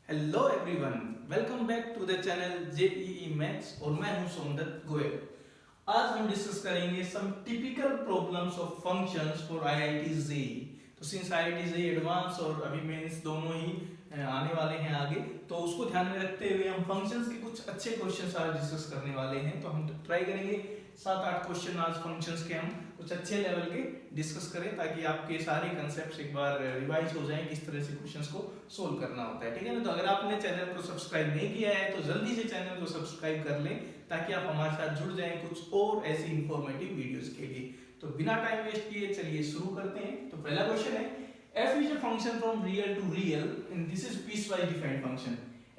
Hello everyone, welcome back to the channel JEE maths और मैं हूं सोमदत्त गोयल। आज हम डिस्कस करेंगे some typical problems of functions for IIT JEE. तो सिंस आईआईटी जेईई एडवांस और अभी मेंस दोनों ही आने वाले हैं आगे, तो उसको ध्यान में रखते हुए हम फंक्शंस के कुछ अच्छे क्वेश्चंस आज डिस्कस करने वाले हैं। तो हम ट्राई करेंगे 7-8 क्वेश्चन आज फंक्शंस के हम कुछ अच्छे लेवल के डिस्कस करें, ताकि आपके सारे कंसेप्ट एक बार रिवाइज हो जाएं किस तरह से क्वेश्चंस को सोल्व करना होता है। ठीक है ना। तो अगर आपने चैनल को सब्सक्राइब नहीं किया है तो जल्दी से चैनल को सब्सक्राइब कर लें, ताकि आप हमारे साथ जुड़ जाएं कुछ और ऐसी इंफॉर्मेटिव वीडियोस के लिए। तो बिना टाइम वेस्ट किए चलिए शुरू करते हैं। तो पहला क्वेश्चन है, f is a function from real to real and this is piecewise defined function.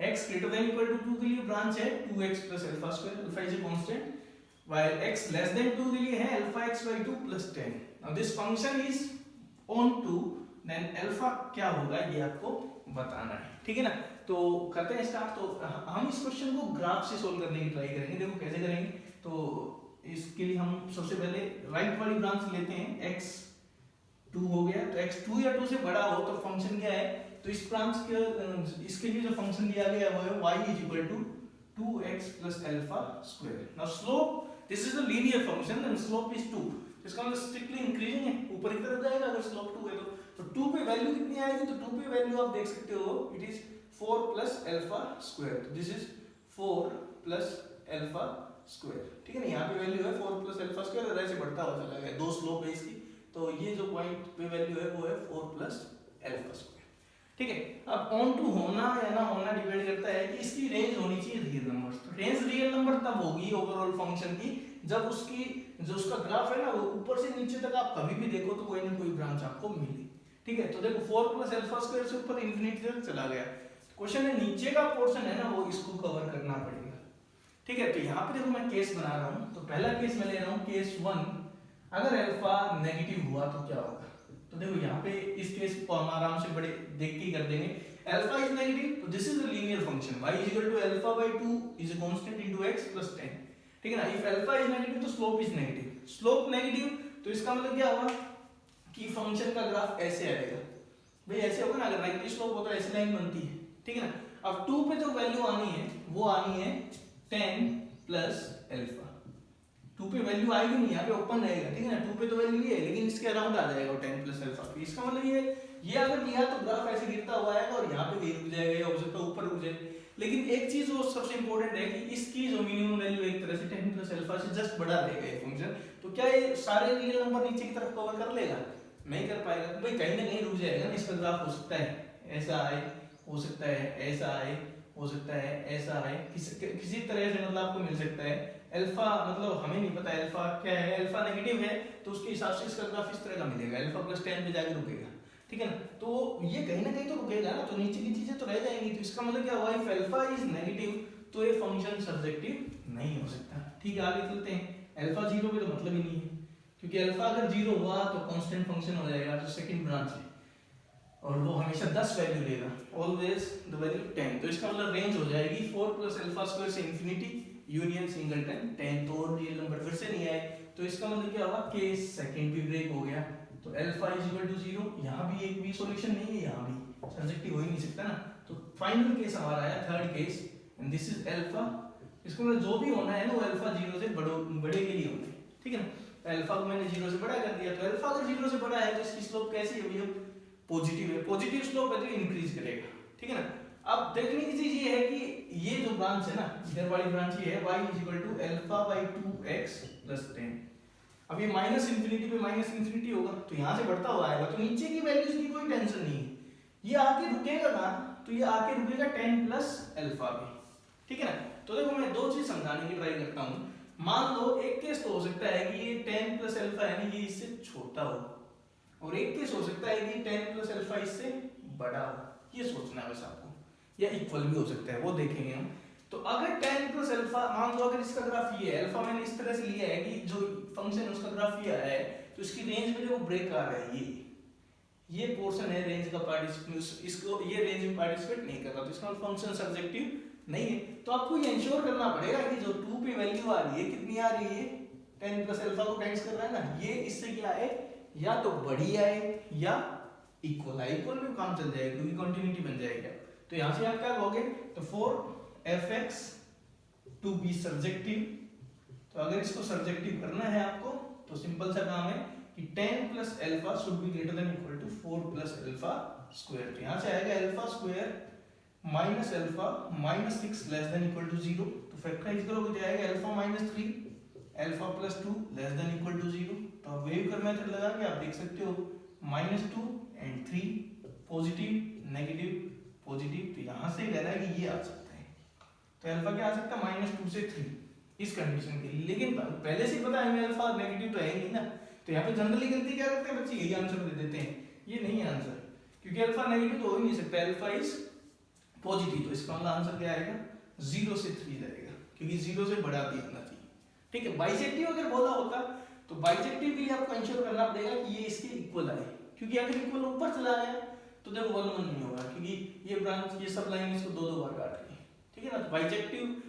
x greater than equal to 2 के लिए ब्रांच है 2x plus alpha square, alpha is a constant, while x less than 2 के लिए है alpha x by 2 plus 10. Now this function is on 2, then alpha क्या होगा ये आपको बताना है। ठीक है ना। तो करते हैं स्टार्ट। तो हम इस क्वेश्चन को ग्राफ से सोल्व करने की ट्राई करेंगे। देखो कैसे करेंगे। तो इसके लिए हम सबसे पहले राइट वाली ब्रांच लेते हैं, x 2 हो गया। तो x 2 या 2 से बड़ा हो तो फंक्शन क्या है, तो इस ब्रांच के इसके लिए जो फंक्शन दिया गया है वो है y is equal to 2x plus alpha square. Now slope, this is a linear function and slope is 2. इसका मतलब स्ट्रिक्टली इंक्रीजिंग है, ऊपर की तरफ जाएगा अगर स्लोप 2 है तो 2 पे वैल्यू कितनी आएगी, तो 2 पे वैल्यू आप देख सकते हो, it is 4 plus alpha square. तो this is 4 plus alpha square. ठीक है ना। यहाँ पे वैल्यू है 4 plus alpha square और ऐसे बढ़ता हुआ चला गया, दो स्लोप है इसकी। तो ये जो पॉइंट पे वैल्यू है वो है 4 plus alpha square। ठीक है। अब ऑन टू होना या ना होना डिपेंड करता है कि इसकी रेंज होनी चाहिए रियल नंबर। तो रेंज रियल नंबर तब होगी ओवरऑल फंक्शन की जब उसकी जो उसका ग्राफ है ना वो ऊपर से नीचे तक आप कभी भी देखो तो कोई ना कोई ब्रांच आपको मिले। ठीक है। तो देखो 4 plus alpha square से ऊपर इंफिनिटी तक चला गया। क्वेश्चन है नीचे का पोर्शन है ना वो इसको कवर करना पड़ेगा। ठीक है। तो यहाँ पे देखो मैं केस बना रहा हूँ। तो पहला केस मैं ले रहा हूँ केस 1, अगर अल्फा नेगेटिव हुआ तो क्या होगा। तो देखो यहाँ पे इस केस को हम आराम से बड़े देख के कर देंगे। अल्फा इज नेगेटिव तो this is a linear function, y is equal to alpha by 2 is a constant into x plus 10। ठीक है ना। इफ अल्फा इज नेगेटिव तो slope is negative, slope negative तो इसका मतलब क्या होगा कि फंक्शन का ग्राफ ऐसे आएगा। भाई ऐसे होगा ना, अगर नेगेटिव स्लोप हो तो ऐसी लाइन बनती है। ठीक है ना। अब 2 पे जो वैल्यू आनी है वो आनी है 10 प्लस अल्फा। 2 पे वैल्यू आएगी नहीं, यहाँ पे ओपन रहेगा। ठीक है ना। 2 पे तो वैल्यू है लेकिन इसके अराउंड आ जाएगा 10 प्लस अल्फा। इसका मतलब ये अगर लिया तो ग्राफ ऐसे गिरता हुआ आएगा और यहाँ पे कहीं रुक जाएगा या हो सकता है ऊपर रुक जाए। लेकिन एक चीज वो सबसे इंपॉर्टेंट है कि इसकी जो मिनिमम वैल्यू एक तरह से 10 प्लस अल्फा से जस्ट बड़ा रहेगा ये फंक्शन। तो क्या ये सारे रियल नंबर नीचे की तरफ कवर कर लेगा? नहीं कर पाएगा। भाई कहीं ना कहीं रुक जाएगा ना। इसका ग्राफ हो सकता है ऐसा आए, हो सकता है ऐसा आए, हो सकता है ऐसा आए, किसी तरह से मतलब आपको मिल सकता है। अल्फा मतलब हमें नहीं पता अल्फा क्या है, अल्फा नेगेटिव है तो उसके हिसाब से इसका ग्राफ इस तरह का मिलेगा, अल्फा प्लस 10 पे जाके रुकेगा। ठीक है ना। तो ये कहीं ना कहीं तो रुकेगा ना, तो नीचे की चीजें तो रह जाएंगी। तो इसका मतलब क्या हुआ, इफ अल्फा इज नेगेटिव तो ये फंक्शन सब्जेक्टिव नहीं हो सकता। ठीक है। आगे चलते हैं। अल्फा 0 पे तो मतलब ही नहीं है, क्योंकि अल्फा अगर 0 हुआ तो कांस्टेंट फंक्शन हो जाएगा। तो सेकंड ब्रांच है और वो हमेशा 10 वैल्यू लेगा, ऑलवेज द वैल्यू 10। तो इसका मतलब रेंज हो जाएगी 4 प्लस अल्फा स्क्वायर से इंफिनिटी यूनियन सिंगलटन 10। तो और रियल नंबर फिर से नहीं आए तो इसका मतलब क्या हुआ, केस सेकंड भी ब्रेक हो गया। तो अल्फा इज इक्वल टू 0, यहाँ भी एक भी सॉल्यूशन नहीं है, यहाँ भी सब्जेक्टिव हो ही नहीं सकता ना। तो फाइनल केस हमारा आया third case and this is alpha. इसको मतलब जो भी होना है ना वो अल्फा 0 से बड़े के लिए होना है। ठीक है ना। अल्फा को मैंने 0 से बड़ा कर दिया। तो अल्फा अगर 0 से बड़ा है तो इसकी स्लोप कैसी है भैया, पॉजिटिव है। पॉजिटिव स्लोप है तो इंक्रीज करेगा। ठीक है ना। अब देखने की चीज ये है कि ये जो ब्रांच है ना, इधर वाली ब्रांच ये है y is equal to alpha by 2x plus 10। अब ये माइनस इंफिनिटी पे माइनस इंफिनिटी होगा तो यहाँ से बढ़ता हुआ आएगा। तो नीचे की वैल्यूज की कोई टेंशन नहीं है, ये आके रुकेगा कहाँ, तो ये आके रुकेगा 10 प्लस अल्फा पे। ठीक है ना। तो देखो मैं दो चीज समझाने की ट्राई करता हूँ। मान लो एक केस तो हो सकता है कि ये 10 प्लस अल्फा है ना ये इससे छोटा हो, और एक केस हो सकता है कि 10 प्लस अल्फा इससे बड़ा हो। ये सोचना है बस आपको, या इक्वल भी हो सकता है वो देखेंगे हम। तो अगर 10 प्लस अल्फा मान लो अगर इसका ग्राफ ये है, अल्फा मैंने इस तरह से लिया है कि जो फंक्शन उसका ग्राफ ये आया है तो इसकी रेंज में जो ब्रेक आ रहा है ये पोर्शन है रेंज का पार्टिसिपेट, इसको ये रेंज में पार्टिसिपेट नहीं कर रहा तो इसका फंक्शन सब्जेक्टिव नहीं है। तो आपको ये इंश्योर करना पड़ेगा कि जो 2 पे वैल्यू आ रही है कितनी आ रही है, 10 प्लस अल्फा को टाइम्स कर रहा है ना, ये इससे क्या है या तो बड़ी आए या इक्वल आए। इक्वल में काम चल जाएगा क्योंकि कंटिन्यूटी बन जाएगा। तो तो यहाँ से आप क्या कहोगे, तो for F X to be surjective, तो अगर इसको सर्जेक्टिव करना है आपको तो सिंपल सा काम है कि 10 plus alpha should be greater than equal to 4 plus alpha square. तो यहाँ से आएगा alpha square minus alpha minus 6 less than equal to 0, तो फैक्टराइज करोगे तो आएगा alpha minus 3 alpha plus 2 less than equal to 0। तो आप वेव कर मेथड लगा के आप देख सकते हो -2 एंड 3 पॉजिटिव नेगेटिव पॉजिटिव, तो यहाँ से कह रहा है कि ये आ सकता है, तो अल्फा क्या आ सकता है -2 से 3 इस कंडीशन के लिए। लेकिन पहले से पता है हमें अल्फा नेगेटिव तो है नहीं ना, तो यहाँ पे जनरली गलती क्या करते हैं बच्चे, यही आंसर दे देते हैं, ये नहीं है आंसर, क्योंकि अल्फा नेगेटिव तो हो ही नहीं सकता, अल्फा इज पॉजिटिव, तो इसका मतलब आंसर क्या आएगा 0 से 3 जाएगा, क्योंकि 0 से बड़ा भी होना चाहिए। ठीक है, बाइसेक्टिव अगर बोला होता तो बाइसेक्टिव के लिए आपको इंश्योर करना पड़ेगा कि ये इसके इक्वल आए, क्योंकि अगर इक्वल ऊपर चला गया तो देखो 1 1 नहीं होगा, क्योंकि ये ब्रांच ये सब लाइन इसको दो बार काट रही है। ठीक है ना, तो बाइसेक्टिव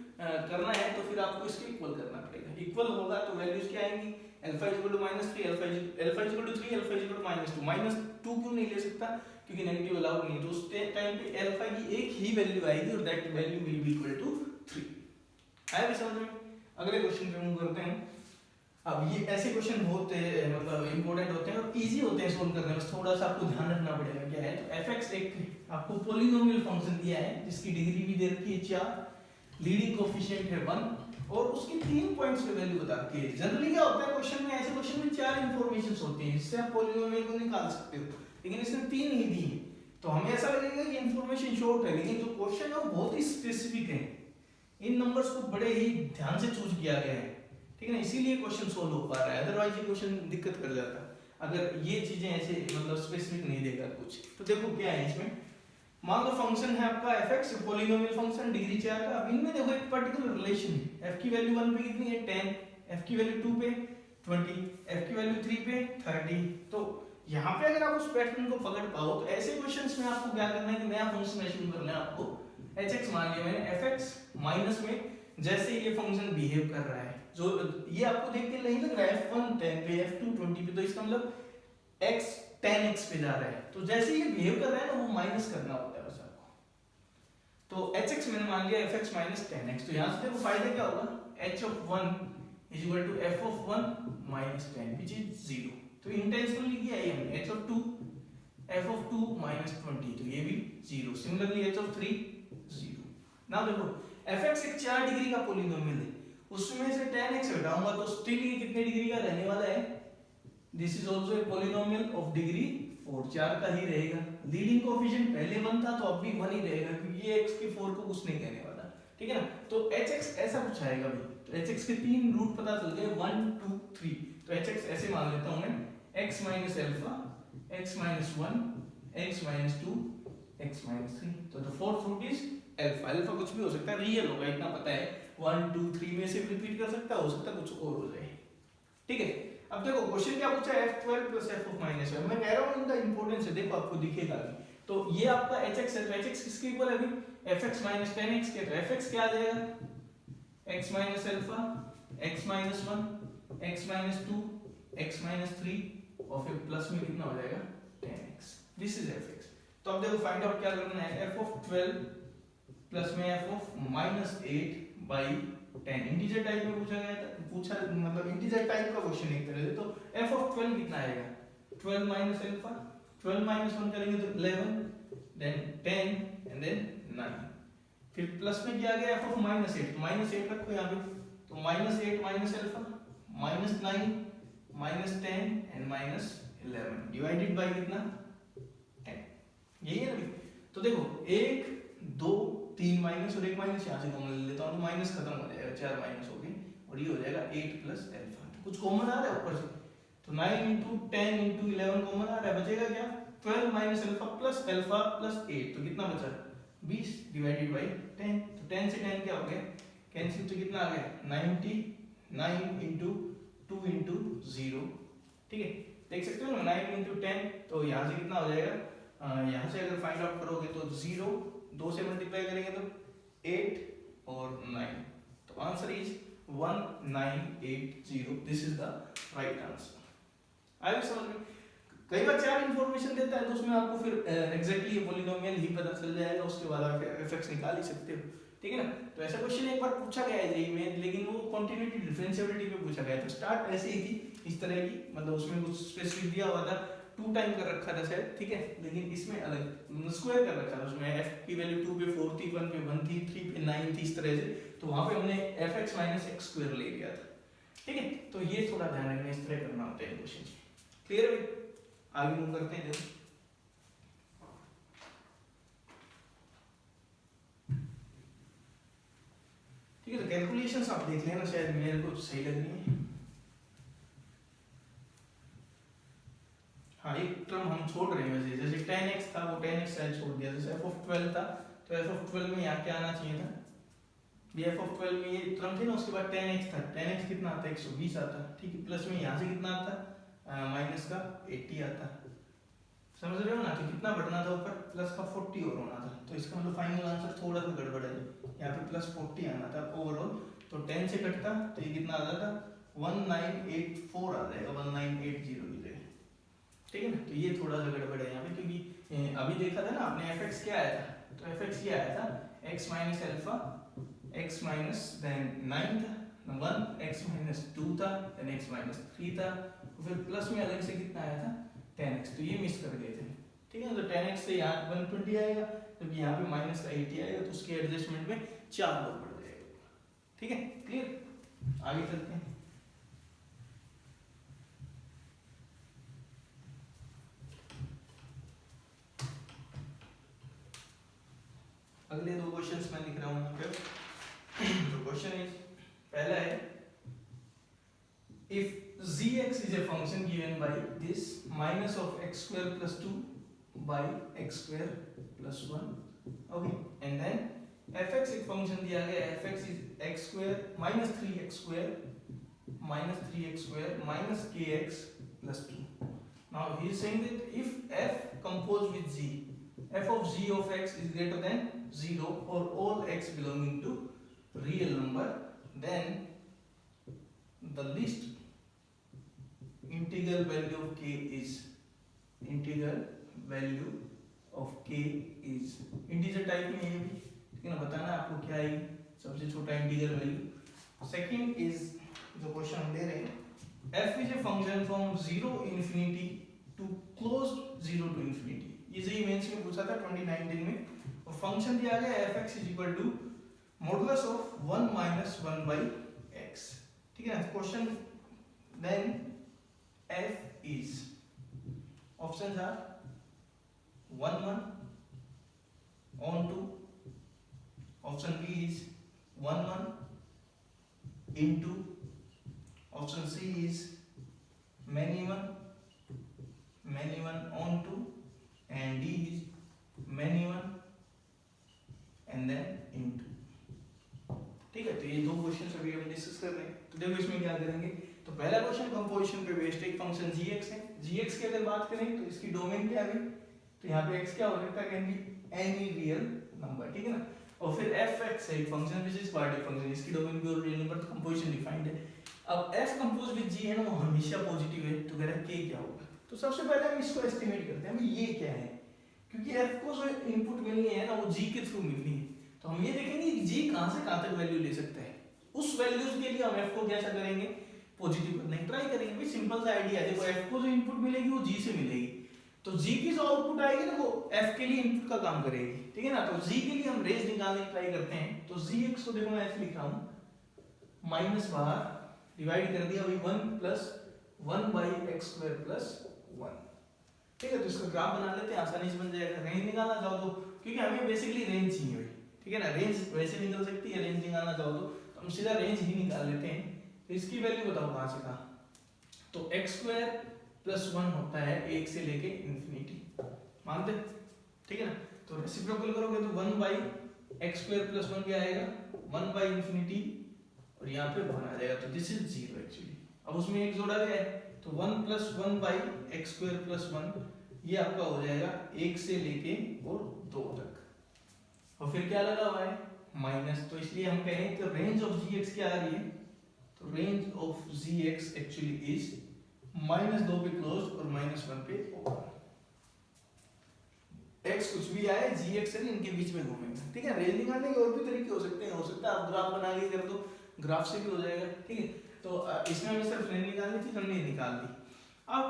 करना है तो फिर आपको इसके इक्वल करना पड़ेगा, इक्वल होगा तो वैल्यूज क्या आएंगी, alpha equal to -3 alpha equal to 3 alpha equal to -2 क्यों नहीं ले सकता, क्योंकि नेगेटिव अलाउड नहीं, तो उस टाइम पे अल्फा की एक ही वैल्यू आएगी और that value will be equal to 3। आया भी समझ में। अगले क्वेश्चन पे मूव करते हैं। अब ये ऐसे क्वेश्चन बहुत मतलब इंपॉर्टेंट होते हैं और इजी होते हैं सोल्व करने में, बस थोड़ा सा आपको ध्यान रखना पड़ेगा। क्या है, तो fx एक आपको पॉलिनोमियल फंक्शन दिया है जिसकी डिग्री भी दे रखी है 4, लीडिंग कोएफिशिएंट है 1 और उसके 3 पॉइंट्स पे वैल्यू बता रखी है। जनरली क्या होता है क्वेश्चन में, ऐसे क्वेश्चन में 4 इंफॉर्मेशंस होती हैं जिससे आप पॉलिनोमियल को निकाल सकते हो, लेकिन इसमें 3 ही दी है, तो हमें ऐसा लगेगा कि इंफॉर्मेशन शॉर्ट है, लेकिन जो क्वेश्चन है वो बहुत ही स्पेसिफिक है, इन नंबर्स को बड़े ही ध्यान से चूज किया गया है। ठीक है ना, इसीलिए क्वेश्चन सोल्व हो पा रहा है, अदरवाइज ये क्वेश्चन दिक्कत कर जाता अगर ये चीजें ऐसे मतलब स्पेसिफिक नहीं देगा कुछ। तो देखो क्या है इसमें, मान लो फंक्शन है आपका fx पॉलिनोमियल फंक्शन डिग्री 4 का। अब इनमें देखो एक पर्टिकुलर रिलेशन है, f की वैल्यू 1 पे कितनी है 10, f की वैल्यू 2 पे 20, f की वैल्यू 3 पे 30। तो यहाँ पे अगर आप उस पैटर्न को पकड़ पाओ तो ऐसे क्वेश्चंस में आपको क्या करना है कि नया फंक्शन एज्यूम करना है आपको। hx मान लिया मैंने, fx माइनस में जैसे ये फंक्शन बिहेव कर रहा है, जो ये आपको देख के नहीं लग रहा है f1 10 पे f2 20 पे, तो इसका मतलब x 10x पे जा रहा है, तो जैसे ये बिहेव कर रहा है ना वो माइनस करना होता है बस आपको। तो hx मैंने मान लिया fx minus 10x, तो यहाँ से देखो फायदा क्या होगा, h of 1 is equal to f of 1 minus 10 which is 0। तो इंटेंशनली किया है हमने, h of 2 f of 2 minus 20, तो ये भी 0। Similarly h of 3 0। ना देखो fx एक 4 डिग्री का पॉलिनोमियल है, उसमें से 10x हटाऊंगा तो स्टिल ये कितने डिग्री का रहने वाला है, this is also a polynomial of degree 4, 4 का ही रहेगा। लीडिंग कोएफिशिएंट पहले 1 था तो अब भी 1 ही रहेगा, क्योंकि ये x के 4 को कुछ नहीं कहने वाला। ठीक है ना, तो hx ऐसा कुछ आएगा भाई, तो hx के 3 रूट पता चल गए 1 2 3, तो hx ऐसे मान लेता हूं मैं, x minus alpha x minus 1 x minus 2 x minus 3, तो the fourth root is alpha। Alpha कुछ भी हो सकता है, रियल होगा इतना पता है, 1 2 3 में से रिपीट कर सकता है, हो सकता है कुछ और हो जाए। ठीक है, अब देखो क्वेश्चन क्या पूछा है, f12 plus f of minus 1। मैं कह रहा हूं इनका इंपॉर्टेंस है, देखो आपको दिखेगा भी। तो ये आपका hx है, तो hx किसके इक्वल है अभी, fx minus 10x के, तो fx क्या आ जाएगा, x minus alpha x minus 1 x minus 2 x minus 3 और फिर प्लस में कितना हो जाएगा 10x, दिस इज fx। तो अब देखो फाइंड आउट क्या करना है, f of 12 प्लस में f of minus 8 by 10, integer type में पूछा गया था, पूछा मतलब इंटीजर टाइप का क्वेश्चन एक तरह से। तो f of 12 कितना आएगा, 12 minus alpha 12 minus 1 करेंगे तो 11 then 10 and then 9, फिर प्लस में क्या आ गया f of minus 8, तो minus 8 रखो यहाँ पे, तो minus 8 minus alpha minus 9 minus 10 and minus 11 divided by कितना 10, यही है ना। तो देखो 1 2 3 माइनस और 1 माइनस यहाँ से कॉमन ले लेता हूँ, तो माइनस खत्म हो जाएगा, 4 माइनस हो गए और ये हो जाएगा 8 प्लस अल्फा, तो कुछ कॉमन आ रहा है ऊपर से, तो 9 into 10 into 11 कॉमन आ रहा है, बचेगा क्या 12 माइनस अल्फा प्लस 8, तो कितना बचा 20 डिवाइडेड बाय 10, तो 10 से 10 क्या हो गया कैंसिल, तो कितना आ गया 99 into 2 into 0। ठीक है, देख सकते हो ना 9 into 10, तो यहाँ से कितना हो जाएगा, यहाँ से अगर फाइंड आउट करोगे तो 0 2 से मल्टीप्लाई करेंगे तो 8 और 9, तो answer is 1980, this is the right answer. आई समझ में। कई बार 4 इन्फॉर्मेशन देता है तो उसमें आपको फिर एग्जैक्टली ये पॉलिनोमियल ही पता चल जाएगा, उसके बाद आप एफएक्स निकाल ही सकते हो, ठीक है ना। तो ऐसा क्वेश्चन एक बार पूछा गया है जेईई में, लेकिन वो कंटिन्यूटी डिफरेंशिएबिलिटी पे पूछा गया। तो स्टार्ट ऐसे ही थी इस तरह की, मतलब उसमें कुछ स्पेसिफिक दिया हुआ था, 2 टाइम कर रखा था शायद, ठीक है, लेकिन इसमें अलग स्क्वायर कर रखा था। उसमें f की वैल्यू 2 पे 4 थी, 1 पे 1 थी, 3 पे 9 थी, इस तरह से। तो वहां पे हमने fx माइनस x स्क्वायर ले लिया था, ठीक है। तो ये थोड़ा ध्यान रखना, इस तरह करना होता है क्वेश्चन। क्लियर है भाई? आगे मूव करते हैं। देखो ठीक है, तो कैलकुलेशंस आप देख लेना, शायद मेरे को सही लग रही है। हाँ, एक टर्म हम छोड़ रहे हैं वैसे, जैसे 10x था वो 10x शायद छोड़ दिया, जैसे f(12) था तो f(12) में यहाँ क्या आना चाहिए था, ये f(12) में ये टर्म थी ना, उसके बाद 10x था, 10x कितना आता है 120 आता, ठीक है, प्लस में यहाँ से कितना आता माइनस का 80 आता, समझ रहे हो ना। तो कितना बढ़ना था ऊपर, प्लस का 40 और होना था। तो इसका मतलब फाइनल आंसर थोड़ा सा गड़बड़ है, यहाँ पे प्लस 40 आना था ओवरऑल। तो 10 से कटता तो ये कितना आ जाता 1984 आ जाएगा, 1980 की जगह, ठीक है ना। तो ये थोड़ा सा गड़बड़ है यहाँ पे, क्योंकि अभी देखा था ना आपने fx क्या आया था, तो fx क्या आया था x minus alpha, x minus then 9 था, 1 x माइनस 2 था, देन x माइनस 3 था, फिर प्लस में अलग से कितना आया था 10x, तो ये मिस कर गए थे, ठीक है। तो 10x से यहाँ 120 आएगा, जबकि यहाँ पे माइनस का 80 आएगा, तो उसके एडजस्टमेंट में 4 लोग बढ़ जाएगा, ठीक है। क्लियर, आगे चलते हैं। अगले 2 क्वेश्चंस मैं लिख रहा हूँ यहाँ पे। तो क्वेश्चन इज, पहला है, if gx is a function given by this minus of x square plus 2 by x square plus 1, okay, and then fx एक फंक्शन दिया गया, fx is x square minus 3x square minus kx plus 2. Now he is saying that if f composed with g, f of g of x is greater than 0 for all x belonging to real number, then the least integral value of k is integer type में है भी, ठीक है ना। बताना आपको क्या है सबसे छोटा इंटीग्रल वैल्यू। सेकंड इज जो क्वेश्चन हम ले रहे हैं, f is a function from 0 infinity to close 0 to infinity. ये जेईई मेंस में पूछा था 2019 में, और फंक्शन दिया गया fx is equal to modulus of 1 minus 1 by x, ठीक है ना। Question then f is, options are 1 1 on 2, option B is 1 1 into, option C is many one on 2, and D is many one and then into, ठीक है। तो ये 2 question अभी हम discuss कर रहे हैं। तो देखो इसमें क्या करेंगे, तो पहला क्वेश्चन कंपोजिशन पे बेस्ड एक फंक्शन gx है, gx की अगर बात करें तो इसकी डोमेन क्या है, तो यहाँ पे x क्या हो सकता है, can be any real number, ठीक है ना। और फिर fx है एक function which is particle function, इसकी डोमेन भी रियल नंबर, तो कंपोजिशन डिफाइंड है। अब f कंपोज विद g है ना, वो हमेशा पॉजिटिव है, तो कह रहा है k क्या होगा। तो सबसे पहले हम इसको एस्टिमेट करते हैं, ये क्या है, क्योंकि f को जो इनपुट मिलनी है ना वो g के थ्रू मिलनी है। तो हम ये देखेंगे कि g कहां से कहां तक वैल्यू ले सकता है, उस वैल्यूज के लिए हम f को कैसा करेंगे, पॉजिटिव करने की ट्राई करेंगे। भाई सिंपल सा आइडिया है, देखो f को जो इनपुट मिलेगी वो g से मिलेगी, तो g की जो आउटपुट आएगी ना वो f के लिए इनपुट का काम करेगी, ठीक है ना। तो g के लिए हम रेंज निकालने की ट्राई करते हैं। तो gx को देखो मैं ऐसे लिख रहा हूं, माइनस बाहर डिवाइड कर दिया, वही 1 plus 1 by x square plus 1, ठीक है। तो इसका ग्राफ बना लेते हैं, आसानी से बन जाएगा। रेंज निकालना चाहो तो, क्योंकि हमें बेसिकली रेंज चाहिए भाई, ठीक है ना, रेंज वैसे निकल सकती है, रेंज निकालना चाहो तो हम सीधा रेंज ही निकाल लेते हैं। तो इसकी वैल्यू बताओ कहां से कहां, तो एक्स स्क्वायर प्लस 1 होता है 1 से लेके इंफिनिटी, मानते, ठीक है ना। तो रेसिप्रोकल करोगे तो 1 बाई एक्स स्क्वायर प्लस 1 क्या आएगा, 1 बाई इंफिनिटी, और यहाँ पे 1 आ जाएगा, तो दिस इज 0 एक्चुअली। अब उसमें एक जोड़ा गया है, तो 1 plus 1 by x square plus 1, ये आपका हो जाएगा 1 से लेके और 2 तक, और फिर क्या लगा हुआ है माइनस। तो इसलिए हम कहें तो रेंज ऑफ gx क्या आ रही है, तो range of gx actually is -2 पे क्लोज और -1 पे ओपन। x कुछ भी आए g x n इनके बीच में घूमेगा, ठीक है। रेंज निकालने के और भी तरीके हो सकते हैं, हो सकता है आप ग्राफ बना के कर दो, ग्राफ से भी हो जाएगा, ठीक है। तो इसमें हमें सिर्फ रेंज निकालनी थी, हमने निकाल दी। अब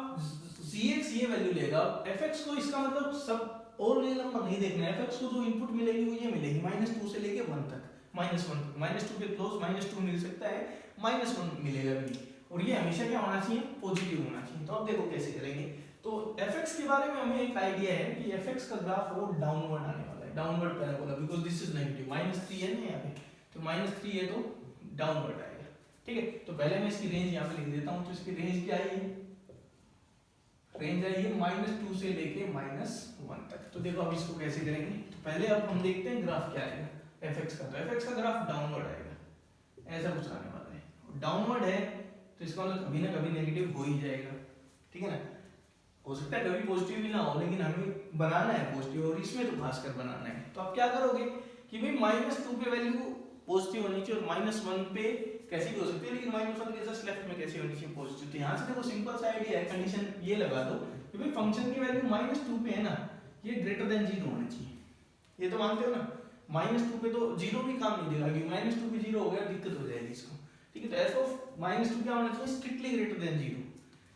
gx ये वैल्यू लेगा, fx को इसका मतलब सब और रियल नंबर नहीं देखना है, fx को जो इनपुट मिलेगी वो ये मिलेगी -2 से लेके 1 तक, -1 तक, -2 पे क्लोज -2 मिल सकता है, -1 मिलेगा भी, और ये हमेशा क्या होना चाहिए, पॉजिटिव होना चाहिए। तो अब देखो कैसे करेंगे। तो fx के बारे में हमें एक आइडिया है कि fx का ग्राफ वो डाउनवर्ड आने वाला है, downward parabola, because this is negative, -3 है ना यहाँ पे, तो -3 है तो डाउनवर्ड आएगा, ठीक है। तो पहले मैं इसकी रेंज यहाँ पे लिख देता हूँ। तो इसकी रेंज क्या है, रेंज आई है -2 से लेके -1 तक। तो देखो अब इसको कैसे करेंगे। तो पहले अब हम देखते हैं ग्राफ क्या आएगा fx का। तो fx का ग्राफ डाउनवर्ड आएगा, ऐसा कुछ आने वाला है। डाउनवर्ड है तो इसका मतलब कभी ना कभी नेगेटिव हो ही जाएगा, ठीक है ना। हो सकता है कभी पॉजिटिव भी ना हो, लेकिन हमें बनाना है पॉजिटिव, और इसमें तो खासकर बनाना है। तो आप क्या करोगे कि भाई -2 पे वैल्यू पॉजिटिव होनी चाहिए, और -1 पे कैसी भी हो सकती है, लेकिन -1 के जस्ट लेफ्ट में कैसी होनी चाहिए, पॉजिटिव। तो यहाँ से देखो सिंपल सा आइडिया है, कंडीशन ये लगा दो कि भाई फंक्शन की वैल्यू -2 पे है ना, ये ग्रेटर देन 0 होना चाहिए, ये तो मानते हो ना। -2 पे तो 0 भी काम नहीं देगा, क्योंकि -2 पे 0 हो गया दिक्कत हो जाएगी इसको, ठीक है। तो f ऑफ -2 क्या होना चाहिए, स्ट्रिक्टली ग्रेटर देन 0।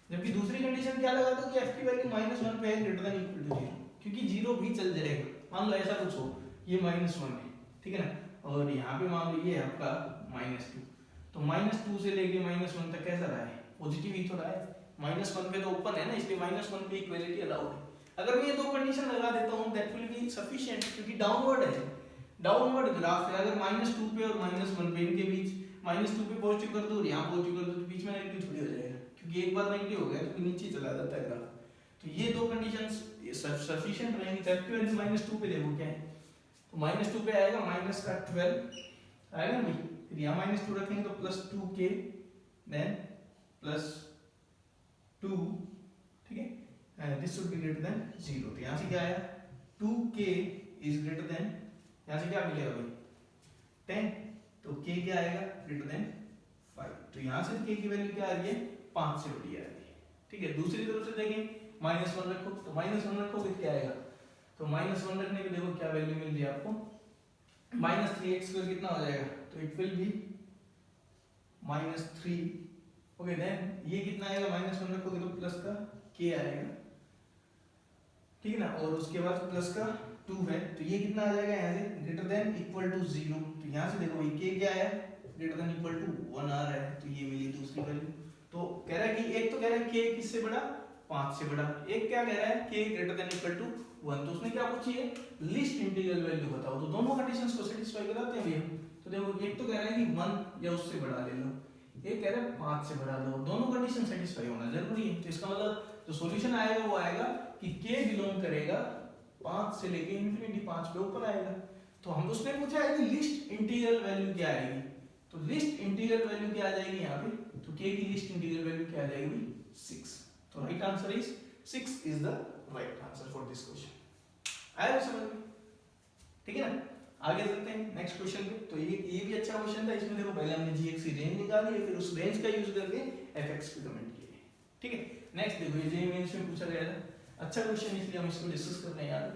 जबकि दूसरी कंडीशन क्या लगा दो कि f की वैल्यू -1 पे है ग्रेटर देन इक्वल टू 0, क्योंकि 0 भी चल जाएगा। मान लो ऐसा कुछ हो, ये -1 है, ठीक है ना, और यहाँ पे मान लो ये है आपका -2, तो -2 से लेके -1 तक कैसा रहा है, पॉजिटिव ही तो रहा है। -1 पे तो ओपन है ना, इसलिए -1 पे इक्वलिटी अलाउड है। अगर मैं ये दो कंडीशन लगा देता हूँ दैट विल बी सफिशिएंट, क्योंकि डाउनवर्ड है, डाउनवर्ड ग्राफ है। अगर -2 पे और -1 पे इनके बीच -2 पे पॉजिटिव कर दो और यहाँ पॉजिटिव कर दो, तो बीच में नेगेटिव थोड़ी हो जाएगा, क्योंकि एक बार नेगेटिव हो गया तो नीचे चला जाता है ग्राफ। तो ये दो कंडीशंस सफिशिएंट रहेंगी। तब की वैल्यू -2 पे देखो क्या है, तो -2 पे आएगा -12 आएगा ना भाई, फिर यहाँ -2 रखेंगे तो +2k देन +2, ठीक है, this should be greater then 0। तो यहाँ से क्या आया, 2k इज ग्रेटर देन, यहाँ से क्या मिलेगा भाई 10, तो k क्या आएगा ग्रेटर देन 5। तो यहाँ से k की वैल्यू क्या आ रही है, 5 से बड़ी आ रही है, ठीक है। दूसरी तरफ से देखें -1 रखो, तो -1 रखोगे क्या आएगा, तो -1 रखने पे देखो क्या वैल्यू मिल रही है आपको, -3x² कितना हो जाएगा, तो it will be -3, okay. Then ये कितना आएगा, -1 रखोगे तो प्लस का k आएगा, ठीक है ना, और उसके बाद प्लस का 2 है, तो ये कितना आ जाएगा यहाँ से ग्रेटर देन इक्वल टू 0। तो यहाँ से देखो ये k क्या आया, ग्रेटर देन इक्वल टू 1 आ रहा है, तो ये मिली दूसरी वैल्यू। तो कह रहा है कि एक तो कह रहा है k किससे बड़ा, 5 से बड़ा, एक क्या कह रहा है k greater than equal to 1। तो उसने क्या पूछी है, लिस्ट इंटीग्रल वैल्यू बताओ। तो दोनों कंडीशंस को सेटिस्फाई कराते हैं भैया। तो देखो एक तो कह रहा है कि 1 या उससे बड़ा ले लो, एक कह रहा है 5 से बड़ा लो, दोनों कंडीशन सेटिस्फाई होना जरूरी है। तो इसका मतलब जो सॉल्यूशन आएगा वो आएगा कि k बिलोंग करेगा 5 से लेके इंफिनिटी 5 पे ऊपर आएगा। तो हम उसने पूछा है कि लिस्ट इंटीग्रल वैल्यू क्या आएगी, तो लिस्ट इंटीग्रल वैल्यू क्या आ जाएगी यहाँ पे, तो k की लिस्ट इंटीग्रल वैल्यू क्या आ जाएगी 6। तो right answer is 6 is the right answer for this question. आया समझ में, ठीक है ना। आगे चलते हैं नेक्स्ट क्वेश्चन पे। तो ये भी अच्छा क्वेश्चन था। इसमें देखो पहले हमने gx की रेंज निकाली है, फिर उस रेंज का यूज करके fx पे कमेंट किए, ठीक है। नेक्स्ट देखो ये मेंस में पूछा गया था, अच्छा क्वेश्चन, इसलिए हम इसको डिस्कस कर रहे हैं यार।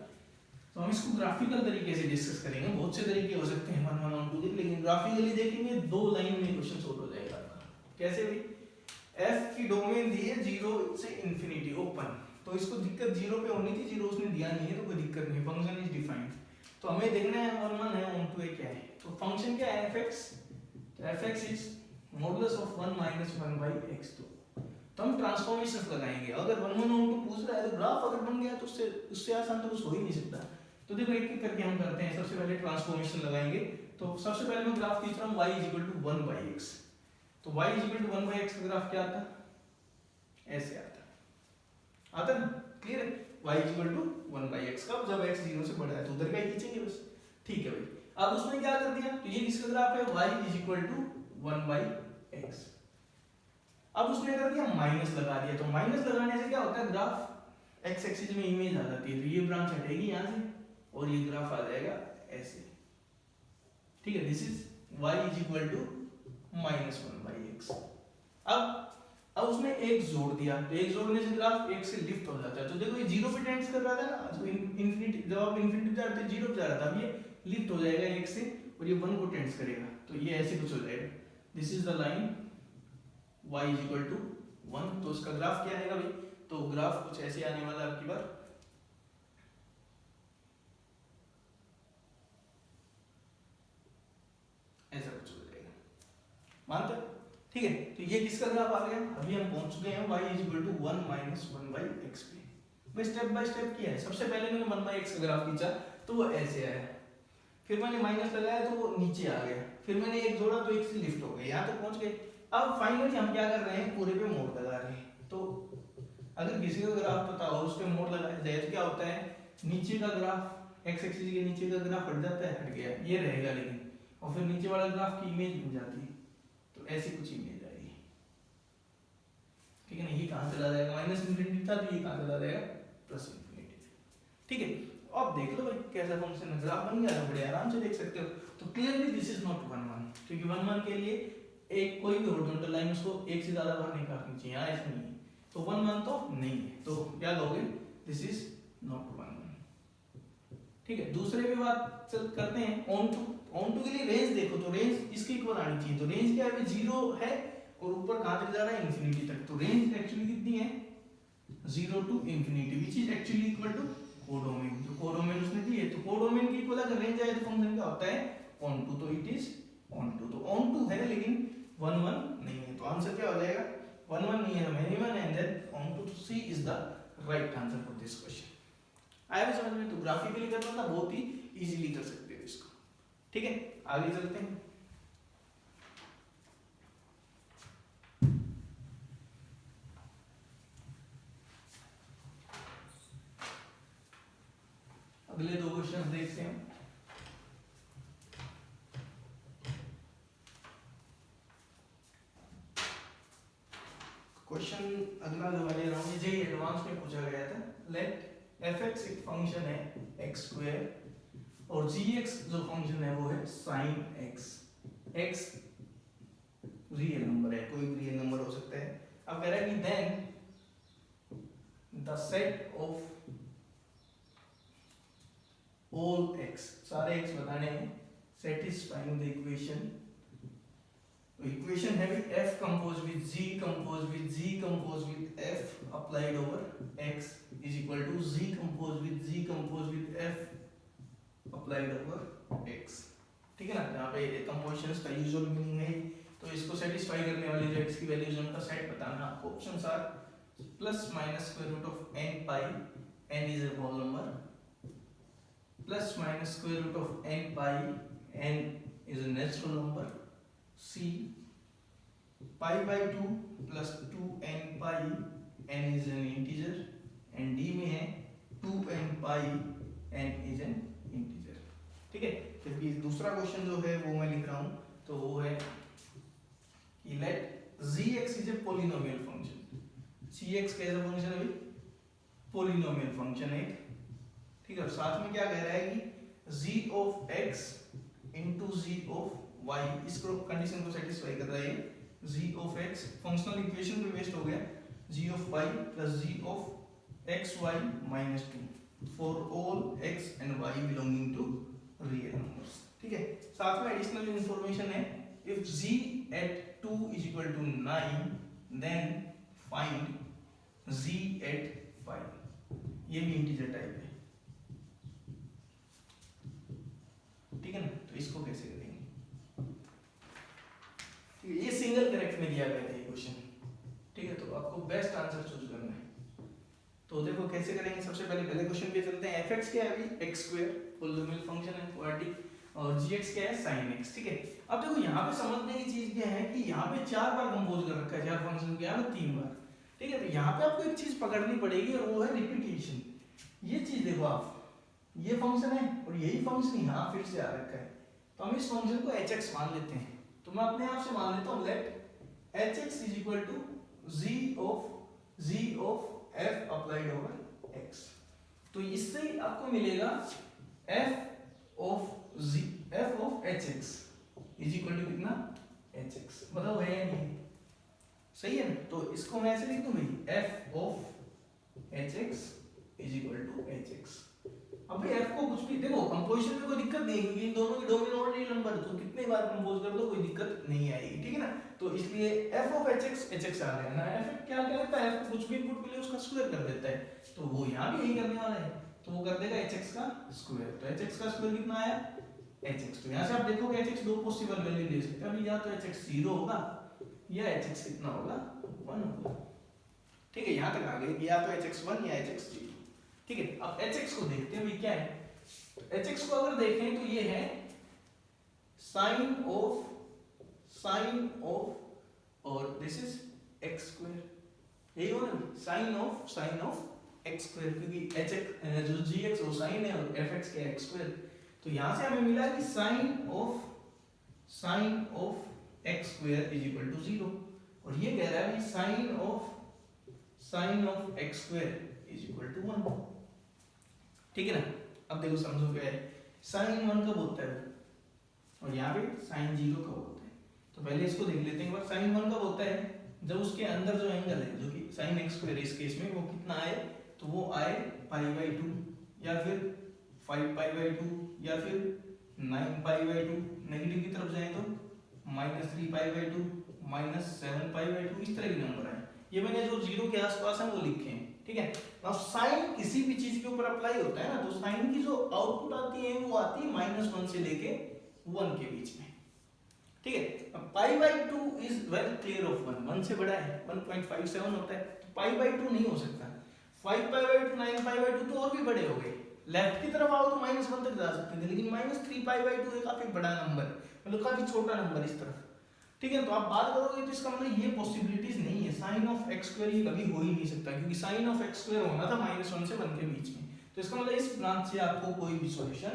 तो हम इसको ग्राफिकल तरीके से डिस्कस करेंगे, बहुत से तरीके हो सकते हैं 1 1 1 2, लेकिन ग्राफिकली देखेंगे 2 लाइन में क्वेश्चन सोल्व हो जाएगा आपका। कैसे भाई, f की डोमेन दी है 0 से इंफिनिटी ओपन, तो इसको दिक्कत 0 पे होनी थी, 0 उसने दिया नहीं है, तो कोई दिक्कत नहीं, फंक्शन इज डिफाइंड। तो हमें देखना है 1 1 है, 1 2 है क्या है। तो फंक्शन क्या है fx, तो fx is modulus of 1 - 1 by x2। तो हम ट्रांसफॉर्मेशंस लगाएंगे। अगर 1 1 1 2 पूछ रहा है तो ग्राफ अगर बन गया तो उससे आसान तो कुछ हो ही नहीं सकता। तो देखो एक एक करके हम करते हैं। सबसे पहले ट्रांसफॉर्मेशन लगाएंगे। तो सबसे पहले मैं ग्राफ खींच रहा हूं y = 1 by x। तो y = 1 by x का ग्राफ क्या आता, ऐसे आता ना, क्लियर है। y = 1 by x का, जब x 0 से बड़ा है तो उधर का ही खींचेंगे बस, ठीक है भाई। अब उसने क्या कर दिया, तो ये किसका ग्राफ है, y = 1 by x। अब उसने कर दिया माइनस लगा दिया। तो माइनस लगाने से क्या होता है, ग्राफ x एक्सिस में इमेज आ जाती है, तो ये ब्रांच हटेगी यहां से और ये ग्राफ आ जाएगा ऐसे, ठीक है। This is y = -1 by x। अब अब उसने एक जोड़ दिया, तो एक जोड़ने से ग्राफ एक से लिफ्ट हो जाता है। तो देखो ये जीरो पे टेंड्स कर रहा था ना, तो इंफिनिटी, जब आप इंफिनिटी जा रहे थे जीरो पे जा रहा था, अब ये लिफ्ट हो जाएगा एक से और ये वन को टेंड्स करेगा, तो ये ऐसे कुछ हो जाएगा। This is the line y is equal to 1, तो उसका ग्राफ क्या आएगा भाई, तो ग्राफ कुछ ऐसे आने वाला है आपकी बार, ऐसा कुछ हो जाएगा, मानते हो? ठीक है, तो ये किसका ग्राफ आ गया, अभी हम पहुंच चुके हैं y is equal to 1 minus 1 by X पे। मैं स्टेप बाय स्टेप किया है, सबसे पहले मैंने 1 बाई एक्स का ग्राफ खींचा तो वो ऐसे आया, फिर मैंने माइनस लगाया तो वो नीचे आ गया, फिर मैंने एक जोड़ा तो एक से लिफ्ट हो गया, यहाँ तक पहुंच गए। अब फाइनली हम क्या कर रहे हैं, पूरे पे मोड़ लगा रहे हैं। तो अगर किसी का ग्राफ पता हो उस पे मोड़ लगाया जाए तो क्या होता है, नीचे का ग्राफ एक्स एक्सिस के नीचे का ग्राफ हट जाता है, हट गया, ये रहेगा लेकिन, और फिर नीचे वाला ग्राफ की इमेज बन जाती है, तो ऐसी कुछ इमेज आएगी, ठीक है ना। ये कहाँ चला जाएगा, माइनस इंफिनिटी था, तो ये कहाँ चला जाएगा, प्लस इंफिनिटी, ठीक है। अब देख लो भाई कैसा फंक्शन है, ग्राफ बन गया, बड़े आराम से देख सकते हो। तो क्लियरली दिस इज नॉट 1 1, क्योंकि 1 1 के लिए एक कोई भी हॉरिजॉन्टल लाइन उसको एक से ज्यादा बार नहीं काटनी चाहिए, यहाँ ऐसा नहीं है, तो 1 1 तो नहीं है, तो क्या लोगे, दिस इज नॉट 1 1, ठीक है। दूसरे भी बात चल करते हैं, ऑन टू के लिए रेंज देखो, तो रेंज इसके इक्वल आनी चाहिए, तो रेंज क्या है, 0 है और ऊपर कहाँ तक जा रहा है, इंफिनिटी तक, तो रेंज एक्चुअली कितनी है, 0 to infinity, which is actually equal to codomain, जो कोडोमेन उसने दी है, तो कोडोमेन की इक्वल अगर रेंज आए तो फंक्शन क्या होता है, ऑन टू, तो इट इज ऑन टू, तो ऑन टू है लेकिन 1 1 नहीं है, तो आंसर क्या हो जाएगा, 1 1 नहीं है, minimum and then onto, C is the right answer for this question. आया भी समझ में, तो ग्राफिकली करना था, बहुत ही इजीली कर सकते हो इसको, ठीक है। आगे चलते हैं, अगले दो क्वेश्चन देखते हैं। क्वेश्चन अगला जो मैं ले रहा हूँ, ये एडवांस में पूछा गया था। लेट fx एक फंक्शन है x स्क्वायर और gx जो फंक्शन है वो है sin x, x real number है, कोई भी रियल नंबर हो सकता है। अब कह रहा है कि then the set of all x, सारे x बताने हैं, सेटिस्फाइंग द इक्वेशन, इक्वेशन है भी f compose with g compose with g compose with f applied over x is equal to g compose with g compose with f applied over x, ठीक है ना। यहाँ पे compositions का usual meaning है, तो इसको सेटिस्फाई करने वाले जो x की वैल्यूज उनका सेट बताना आपको। Options are plus minus square root of n pi, n is a whole number, plus minus square root of n pi, n is a natural number, C pi by 2 plus 2n pi, n is an integer, and D में है 2n pi, n is an integer, ठीक है। जबकि दूसरा question जो है वो मैं लिख रहा हूँ, तो वो है कि let gx is a polynomial function, gx कैसा फंक्शन है भाई, पोलिनोमियल फंक्शन है, ठीक है। साथ में क्या कह रहा है कि g of x into g of y, इसको कंडीशन को सेटिस्फाई कर रहा है, g of x functional equation पे बेस्ड हो गया, g of y plus g of x y minus 2 for all x and y belonging to real numbers, ठीक है। साथ में एडिशनल इंफॉर्मेशन है, if g at 2 is equal to 9 then find g at 5, ये भी integer type है, ठीक है ना। तो इसको कैसे करेंगे, ये सिंगल करेक्ट में दिया गया था ये क्वेश्चन, ठीक है। तो आपको बेस्ट आंसर चूज करना है, तो देखो कैसे करेंगे। सबसे पहले क्वेश्चन पे चलते हैं। fx क्या है अभी, x स्क्वायर पोलिनोमियल फंक्शन है क्वाड्रेटिक, और gx क्या है sin x, ठीक है। अब देखो यहाँ पे समझने की चीज क्या है कि यहाँ पे 4 बार कंपोज कर रखा है, 4 फंक्शन के यहाँ पे 3 बार, ठीक है। तो यहाँ पे आपको एक चीज पकड़नी पड़ेगी और वो है रिपीटेशन। ये चीज देखो आप, ये फंक्शन है और यही फंक्शन यहाँ फिर से आ रखा है, तो हम इस फंक्शन को hx मान लेते हैं। तो मैं अपने आप से मान लेता हूँ let hx is equal to g of f applied over x, तो इससे आपको मिलेगा f of hx is equal to कितना, hx, बताओ है या नहीं, सही है ना। तो इसको मैं ऐसे लिख दूं भाई f of H X is equal to H X. अब भाई f को कुछ भी देखो कंपोजिशन में कोई दिक्कत नहीं है, इन दोनों के डोमेन ऑर्डिनरी नंबर, तो कितने बार कंपोज कर दो कोई दिक्कत नहीं आएगी, ठीक है ना। तो इसलिए f ऑफ एच एक्स आ गया ना, f क्या करता है, f को कुछ भी इनपुट मिले उसका स्क्वायर कर देता है, तो वो यहाँ भी यही करने वाला है, तो वो कर देगा एच एक्स का स्क्वायर। तो एच एक्स का स्क्वायर कितना आया एच एक्स। तो यहाँ से आप देखोगे एच एक्स दो पॉसिबल वैल्यू ले सकते हैं, अभी या तो एच एक्स 0 होगा या एच एक्स कितना होगा 1 होगा, ठीक है। यहाँ तक आ गए, या तो एच एक्स 1 या एच एक्स 0, ठीक है। अब एच एक्स को देखते हैं भाई क्या है। तो एच एक्स को अगर देखें तो ये है साइन ऑफ और दिस इज एक्स स्क्वायर, यही हो ना, साइन ऑफ एक्स स्क्वायर, क्योंकि एच एक्स जो जी एक्स वो साइन है और एफ एक्स क्या एक्स स्क्वायर। तो यहां से हमें मिला कि sine of X square is equal to 0, और ये कह रहा है कि sine of X square is equal to 1, ठीक है ना। अब देखो समझो क्या है, साइन 1 कब होता है और यहाँ पे साइन 0 कब होता है। तो पहले इसको देख लेते हैं। साइन 1 कब होता है जब उसके अंदर जो एंगल है जो कि साइन एक्स स्क्वायर इस केस में वो कितना आए, तो वो आए π/2 या फिर 5π/2 या फिर 9π/2, नेगेटिव की तरफ जाए तो -3π/2 -7π/2, इस तरह के नंबर आए। ये मैंने जो 0 के आसपास है वो लिखे हैं, ठीक है। अब साइन किसी भी चीज के ऊपर अप्लाई होता है ना, तो साइन की जो आउटपुट आती है वो आती है -1 से लेके 1 के बीच में, ठीक है। अब π/2 इज वेरी क्लियर ऑफ 1 से बड़ा है, 1.57 होता है, तो π/2 नहीं हो सकता। 5π/2 9π/2 तो और भी बड़े हो गए, लेफ्ट की तरफ आओ तो -1 तक जा सकते थे, लेकिन -3π/2 है काफी बड़ा नंबर, मतलब काफी छोटा नंबर इस तरफ, ठीक है। तो आप बात करोगे तो इसका मतलब ये पॉसिबिलिटीज नहीं है, साइन ऑफ एक्स स्क्वायर ये कभी हो ही नहीं सकता, क्योंकि साइन ऑफ एक्स स्क्वायर होना था -1 से 1 के बीच में, तो इसका मतलब इस ब्रांच से आपको कोई भी सॉल्यूशन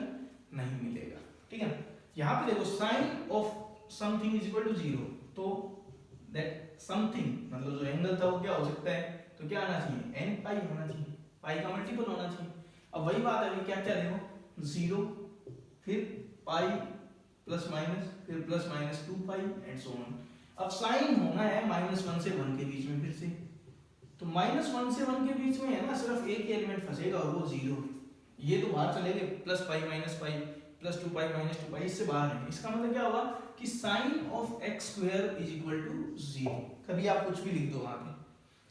नहीं मिलेगा, ठीक है। यहाँ पे देखो sine of something is equal to 0, तो दैट समथिंग मतलब जो एंगल था वो क्या हो सकता है, तो क्या आना चाहिए n पाई होना चाहिए, पाई का मल्टीपल होना चाहिए। अब वही बात है, क्या क्या देखो 0 फिर पाई प्लस माइनस फिर plus minus 2 pi and so on. अब साइन होना है -1 से 1 के बीच में, फिर से तो -1 से 1 के बीच में है ना, सिर्फ एक ही एलिमेंट फंसेगा और वो 0, ये तो बाहर चले गए, plus pi minus pi plus 2 pi minus 2 pi, इससे बाहर है। इसका मतलब क्या होगा कि sine of X square is equal to 0, कभी आप कुछ भी लिख दो वहां पे,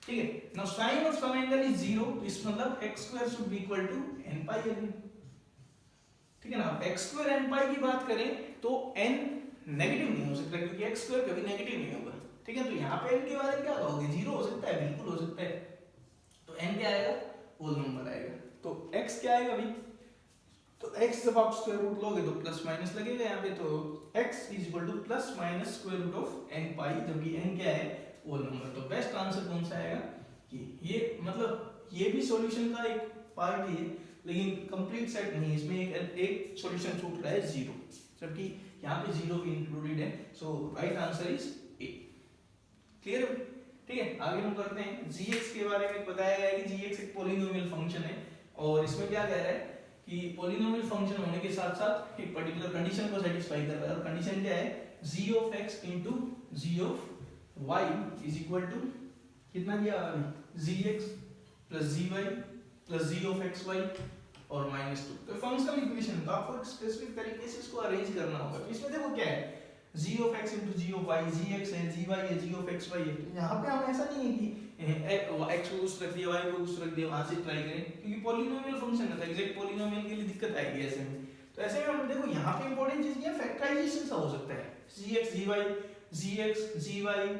ठीक है। Now sine of some angle is 0, तो इस मतलब x square should be equal to n pi again, ठीक है ना। अब x स्क्वायर n पाई की बात करें तो n नेगेटिव नहीं हो सकता, क्योंकि x स्क्वायर कभी नेगेटिव नहीं होगा, ठीक है। तो यहाँ पे n के बारे में क्या कहोगे, 0 हो सकता है, बिल्कुल हो सकता है, तो n क्या आएगा होल नंबर आएगा। तो x क्या आएगा भाई, तो x जब आप स्क्वायर रूट लोगे तो प्लस माइनस लगेगा यहाँ पे, तो x is equal to plus minus square root of n pi, जबकि n क्या है होल नंबर। तो बेस्ट आंसर कौन सा आएगा, ये मतलब ये भी सॉल्यूशन का एक पार्ट ही है, लेकिन कंप्लीट सेट नहीं है, इसमें एक सॉल्यूशन छूट रहा है 0, जबकि यहाँ पे 0 भी इंक्लूडेड है। So right answer is A, clear, ठीक है। आगे हम करते हैं gx के बारे में। बताया गया है कि gx एक पॉलिनोमियल फंक्शन है, और इसमें क्या कह रहा है कि पॉलिनोमियल फंक्शन होने के साथ साथ एक पर्टिकुलर कंडीशन को सेटिस्फाई कर रहा है, और कंडीशन क्या है g of x into g of y is equal to कितना दिया अभी gx plus gy plus g of xy और -2। तो फंक्शनल इक्वेशन तो आपको एक स्पेसिफिक तरीके से इसको अरेंज करना होगा। तो इसमें देखो क्या है g of x into g of y, gx है, gy है, g of xy है। तो यहाँ पे हम ऐसा नहीं है कि x को कुछ रख दिया y को कुछ रख दिया, वहां से ट्राई करें, क्योंकि पॉलिनोमियल फंक्शन है, एग्जैक्ट पॉलिनोमियल के लिए दिक्कत आएगी ऐसे में। तो ऐसे में हम देखो यहाँ पे इंपॉर्टेंट चीज क्या है, फैक्टराइजेशन सा हो सकता है, gx gy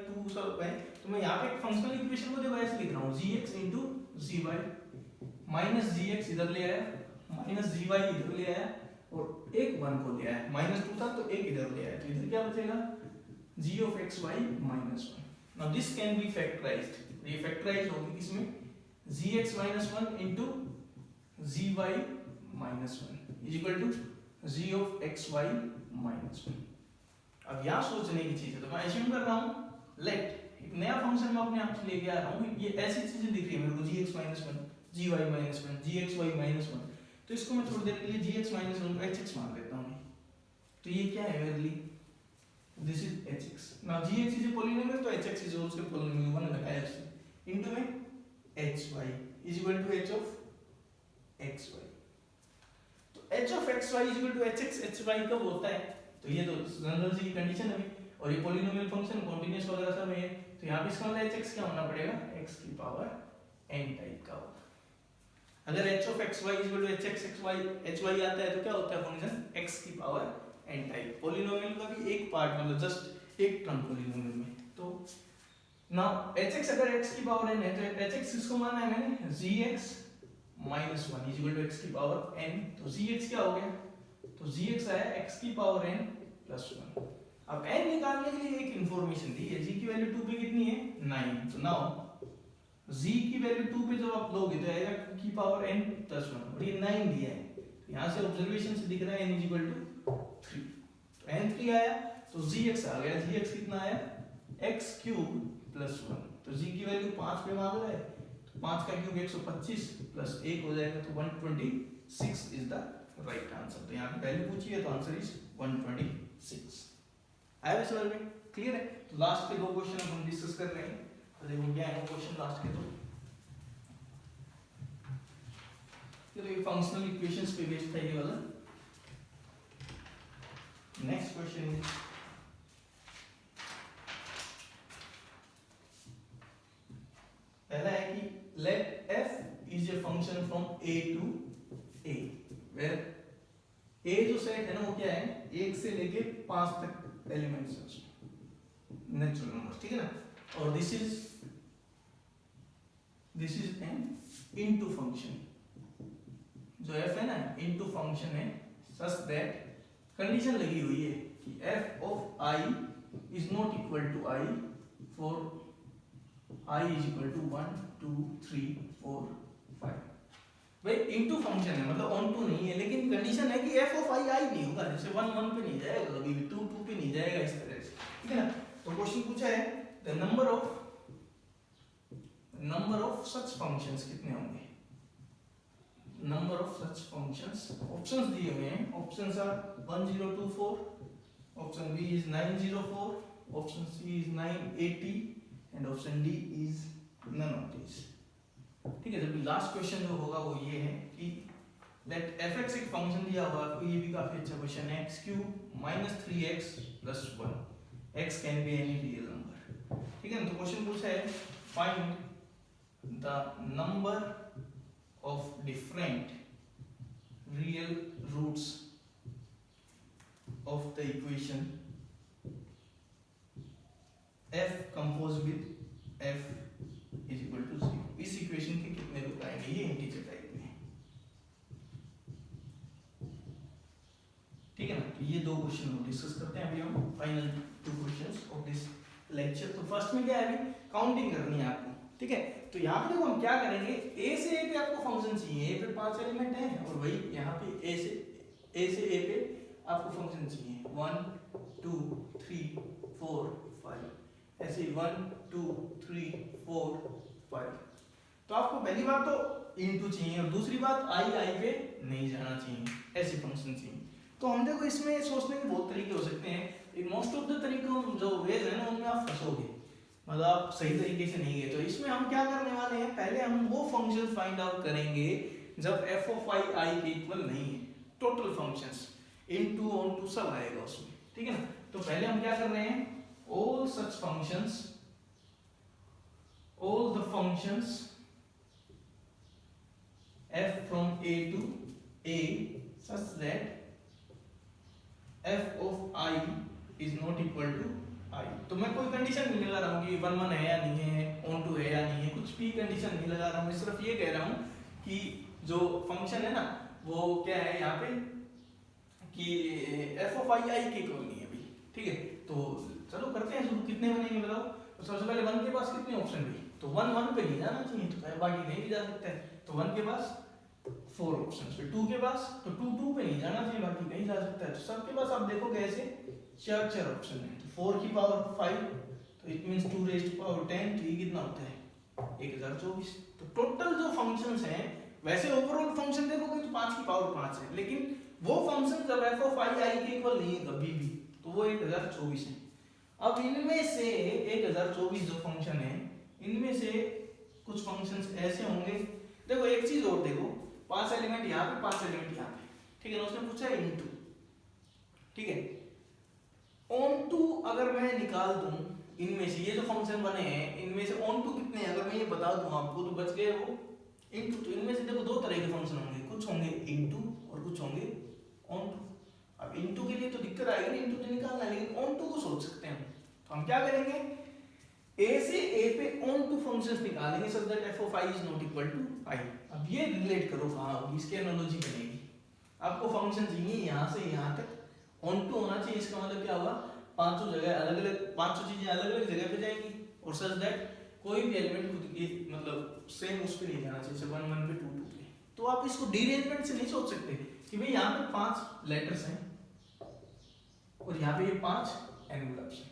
2 सब है। तो मैं यहाँ पे एक फंक्शनल इक्वेशन को देखो ऐसे लिख रहा हूँ, gx into gy minus gx इधर ले आया, माइनस gy इधर ले आया, और एक 1 को ले आया, -2 था तो एक इधर ले आया, तो इधर क्या बचेगा g of xy -1। Now this can be factorised, ये फैक्टराइज होगी किसमें gx -1 into gy -1 is equal to g of xy -1। अब यहाँ सोचने की चीज है, तो मैं एज्यूम कर रहा हूँ लेट एक नया फंक्शन मैं अपने आप से लेके आ रहा हूँ, ये ऐसी चीजें दिख रही है मेरे को gx -1 gy -1 gxy -1, तो इसको मैं थोड़ी देर के लिए gx -1 को hx मान लेता हूँ। तो ये क्या है मेरे लिए this is hx. Now gx is a polynomial तो hx is also polynomial, one लगाया उसने इनटू में hy is equal to h of xy. तो h of xy is equal to hx hy कब होता है? तो ये तो जनरल सी कंडीशन है, और ये पॉलिनोमियल फंक्शन कॉन्टिन्यूअस वगैरह सब है, तो यहाँ पे इसका मतलब hx क्या होना पड़ेगा? x की पावर n टाइप का होगा. अगर h of xy is equal to hx hy आता है तो क्या होता है फंक्शन? x की पावर n टाइप. पॉलिनोमियल का भी एक पार्ट, मतलब जस्ट एक टर्म पॉलिनोमियल में. तो नाउ hx अगर x की पावर n है तो hx किसको माना है मैंने? gx minus 1 is equal to x की पावर n. तो gx क्या हो गया? तो gx आया x की पावर n प्लस 1. अब n निकालने के लिए एक इंफॉर्मेशन दी है, g की वैल्यू 2 पे कितनी है? 9. तो नाउ g की वैल्यू 2 पे जब आप लोगे तो आएगा 2 की पावर n प्लस 1, और ये 9 दिया है. तो यहाँ से ऑब्जर्वेशन से दिख रहा है n इज इक्वल टू 3. तो n 3 आया तो gx आ गया. gx कितना आया? x cube plus 1. तो g की वैल्यू 5 पे मांग रहा है, तो 5 का क्यूब 125 प्लस 1 हो जाएगा, तो 126 इज द राइट आंसर. तो यहाँ पे वैल्यू पूछी है तो आंसर इज 126. आया समझ में? क्लियर है? तो लास्ट के दो क्वेश्चन हम डिस्कस कर रहे हैं. तो देखो क्या है क्वेश्चन लास्ट के दो. ये फंक्शनल इक्वेशंस पे बेस्ड था ये वाला. नेक्स्ट क्वेश्चन इज पहला है कि let f is a function from a to a where a जो सेट है ना वो क्या है? 1 से लेके 5 तक एलिमेंट्स हैं उसमें, नेचुरल नंबर्स. ठीक है ना? और this is an into function. जो f है ना इनटू फंक्शन है सच दैट कंडीशन लगी हुई है कि f of i is not equal to i for i is equal to 1 2 3 4 5. भाई इनटू फंक्शन है मतलब ऑन टू नहीं है, लेकिन कंडीशन है कि f ऑफ i i नहीं होगा. जैसे 1 1 पे नहीं जाएगा, कभी भी 2 2 पे नहीं जाएगा, इस तरह से. ठीक है ना? तो क्वेश्चन पूछा है the number of such functions कितने होंगे? Number of such functions. Options दिए हुए हैं. Options are 1024, option B is 904, option C is 980 and option D is none of this. ठीक है? जबकि लास्ट क्वेश्चन जो होगा वो ये है कि लेट fx एक फंक्शन दिया हुआ है, तो ये भी काफी अच्छा क्वेश्चन है. x cube minus 3x plus 1. x can be any real number. ठीक है ना? तो क्वेश्चन पूछा है find the number of different real roots of the equation f compose with f is equal to 0. इस इक्वेशन के कितने रूट आएंगे? ये इंटीजर टाइप में. ठीक है ना? तो ये दो क्वेश्चन हम डिस्कस करते हैं अभी हम. Final 2 questions of this lecture. तो फर्स्ट में क्या है? अभी काउंटिंग करनी है आपको. ठीक है? तो यहाँ पे देखो हम क्या करेंगे, a से a पे आपको फंक्शन चाहिए. a पे 5 एलिमेंट हैं और वही यहाँ पे a से a पे आपको फंक्शन चाहिए 1 2 3 4 5. ऐसे 1 2 3 4 5. तो आपको पहली बात तो इनटू चाहिए और दूसरी बात i पे नहीं जाना चाहिए, ऐसे फंक्शन चाहिए. तो हम देखो इसमें सोचने के बहुत तरीके हो सकते हैं. मोस्ट ऑफ द तरीकों जो वेज है ना उनमें आप फंसोगे, मतलब आप सही तरीके से नहीं गए. तो इसमें हम क्या करने वाले हैं, पहले हम वो फंक्शन फाइंड आउट करेंगे जब f ऑफ i के इक्वल नहीं है. Total functions into onto सब आएगा उसमें. ठीक है ना? तो पहले हम क्या कर रहे हैं, all such functions, all the functions f from a to a such that f of i is not equal to i. तो मैं कोई कंडीशन नहीं लगा रहा हूँ कि 1 1 है या नहीं है, ऑन टू है या नहीं है, कुछ भी कंडीशन नहीं लगा रहा हूँ. मैं सिर्फ ये कह रहा हूँ कि जो फंक्शन है ना वो क्या है यहाँ पे कि f of i के इक्वल नहीं है अभी. ठीक है? तो चलो करते हैं शुरू. कितने बनेंगे बताओ. तो सबसे पहले 1 के पास कितने ऑप्शन भी, तो 1 1 पे नहीं जाना चाहिए, तो बाकी कहीं भी जा सकता है. तो 1 के पास 4 ऑप्शंस. फिर 2 के पास तो 2 2 पे नहीं जाना चाहिए, बाकी कहीं जा सकता है. तो सबके पास आप देखोगे ऐसे 4 ऑप्शन है. तो 4 की पावर 5 तो it means 2 raised to power 10. तो ये कितना होता है 1024. तो टोटल जो फंक्शंस हैं, वैसे ओवरऑल फंक्शन देखोगे तो 5 की पावर 5 है, लेकिन वो फंक्शन जब f ऑफ i के इक्वल नहीं है कभी भी, तो वो 1024 है. अब इनमें से 1024 जो फंक्शन है, इनमें से कुछ फंक्शंस ऐसे होंगे, देखो एक चीज और देखो, 5 एलिमेंट यहाँ पे 5 एलिमेंट यहाँ पे, ठीक है ना, उसने पूछा है इनटू, ठीक है, ऑन टू अगर मैं निकाल दूं इनमें से, ये जो फंक्शन बने हैं इनमें से ऑन टू कितने हैं अगर मैं ये बता दूं आपको तो बच गए वो इनटू। तो इनमें से देखो दो तरह के फंक्शन होंगे, कुछ होंगे इनटू और कुछ होंगे ऑन टू। अब इनटू के लिए तो दिक्कत आएगी नहीं, इनटू तो निकालना है, लेकिन ऑन टू को सोच सकते हैं। तो हम क्या करेंगे, ए से ए पे ऑन टू फंक्शंस निकालेंगे so that f of i is not equal to i। अब ये रिलेट करो कहां होगी, इसकी एनालॉजी बनेगी। आपको फंक्शन चाहिए यहां से यहां तक ऑन टू होना चाहिए, इसका मतलब क्या होगा, पांचों जगह अलग-अलग, पांचों चीजें अलग-अलग जगह पे जाएंगी और सच दैट कोई भी एलिमेंट खुद की मतलब सेम उस पे नहीं जाना चाहिए, 1 1 पे 2 2 पे। तो आप इसको डीअरेंजमेंट से नहीं सोच सकते कि भाई यहाँ पे 5 लेटर्स हैं और यहाँ पे ये 5 एनवेलप्स हैं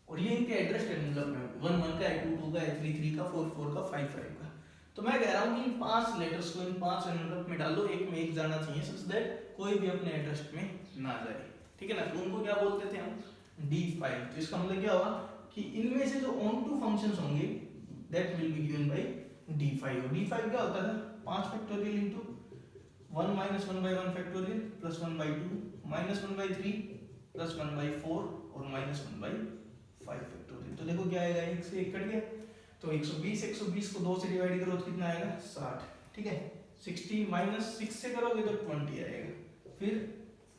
और ये इनके एड्रेस एनवेलप में 1 1 का है, 2 2 का है, 3 3 का, 4 4 का, 5 5 का। तो मैं कह रहा हूँ कि इन 5 लेटर्स को इन 5 एनवेलप में डालो, एक में एक जाना चाहिए सच दैट कोई भी अपने एड्रेस में ना जाए, ठीक है ना। तो उनको क्या बोलते थे हम, D5। तो इसका मतलब क्या होगा कि इनमें से जो ऑन टू फंक्शंस होंगे that will be given by D5। और D5 क्या होता है, 5 factorial into 1 minus 1 by 1 factorial plus 1 by 2 minus 1 by 3 plus 1 by 4 और minus 1 by 5 फैक्टोरियल। तो देखो क्या आएगा, 1 से 1 कट गया, तो 120 को 2 से डिवाइड करो तो कितना आएगा, 60, ठीक है। 60 माइनस 6 से करोगे तो 20 आएगा, फिर